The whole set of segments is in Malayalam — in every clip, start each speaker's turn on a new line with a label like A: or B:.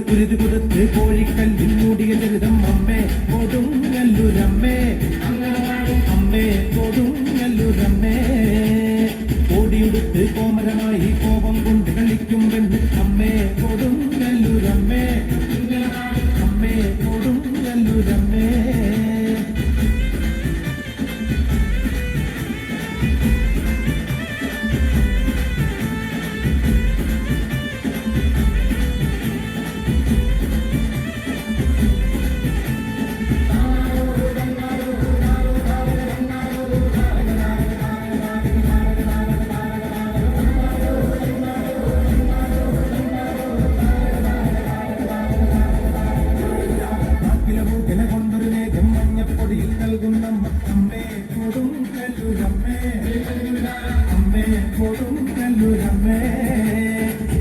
A: കുരുതി കൊടുത്ത് കോഴിക്കല്ലിൽ മൂടിയ ചരിതം അമ്മേ കൊടുങ്ങല്ലൂരമ്മേ അമ്മേ കൊടുങ്ങല്ലൂരമ്മേ കോടിയെടുത്ത് കോമരമായി കോപം കൊണ്ട് കളിക്കും പെണ്ണ് അമ്മേ കൊടുങ്ങല്ലൂരമ്മേ അമ്മേ കൊടുങ്ങല്ലൂരമ്മേ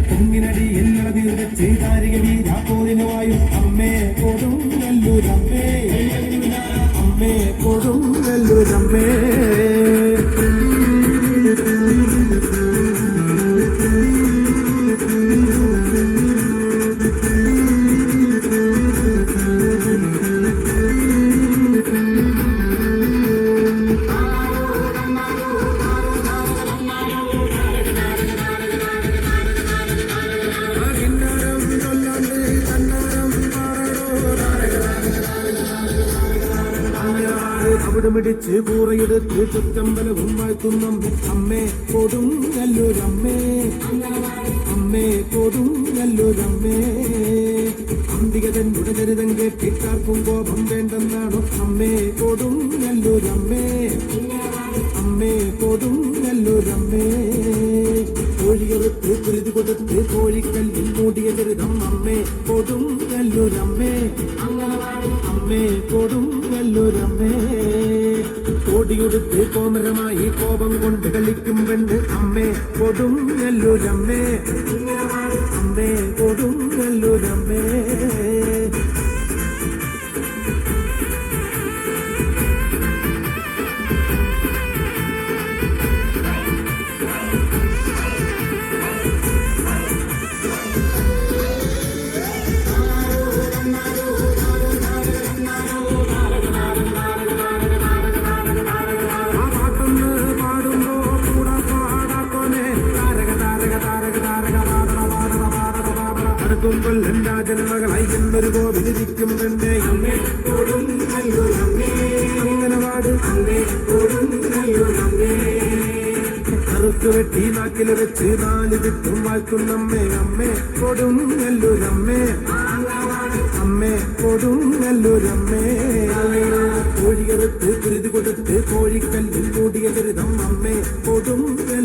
A: പൊങ്ങിനടി എല്ലടതിൽ വെച്ച് കാരിക വീരാപ്പോരിനുമായും അമ്മേ കൊടുങ്ങല്ലൂരമ്മേ അമ്മേ കൊടുങ്ങല്ലൂരമ്മേ അവിടമിടിച്ച് കൂറയെടുത്ത് ചുറ്റമ്പലവും വാഴ്ത്തുന്ന അമ്മേ കൊടുങ്ങല്ലൂരമ്മേ അമ്മേ കൊടുങ്ങല്ലൂരമ്മേ അന്തികതൻ ഉടചരിതം കേട്ടിട്ടാർക്കും കോപം വേണ്ടെന്നാണോ അമ്മേ കൊടുങ്ങല്ലൂരമ്മേ അമ്മേ കൊടുങ്ങല്ലൂരമ്മേ കോഴിയെടുത്ത് കുരുതി കൊടുത്ത് കോഴിക്കല്ലിൽ മൂടിയ ചരിതം അമ്മേ കൊടുങ്ങല്ലൂരമ്മേ അമ്മേ കൊടുങ്ങല്ലൂരമ്മേ കോടിയെടുത്ത് കോമരമായി കോപം കൊണ്ട് കളിക്കും പെണ്ണ് അമ്മേ കൊടുങ്ങല്ലൂരമ്മേ അമ്മേ കൊടുങ്ങല്ലൂരമ്മേ എല്ലാ ജന്മകളായി എന്നൊരു കോവിലിരിക്കും തന്നെ അമ്മേ കൊടുങ്ങല്ലൂരമ്മേ അംഗനവാട് അമ്മേ കൊടുങ്ങല്ലൂരമ്മേ കറുക്ക് വെട്ടി നാക്കില് വെച്ച് നാല് ചുറ്റും വാഴ്ത്തുന്നമ്മേ അമ്മേ കൊടുങ്ങല്ലൂരമ്മേ അമ്മേ കൊടുങ്ങല്ലൂരമ്മേ കോഴിയെടുത്ത് കുരുതി കൊടുത്ത് കോഴിക്കല്ലിൽ കൂടിയ ചരിതം അമ്മേ കൊടുങ്ങല്ലൂരമ്മേ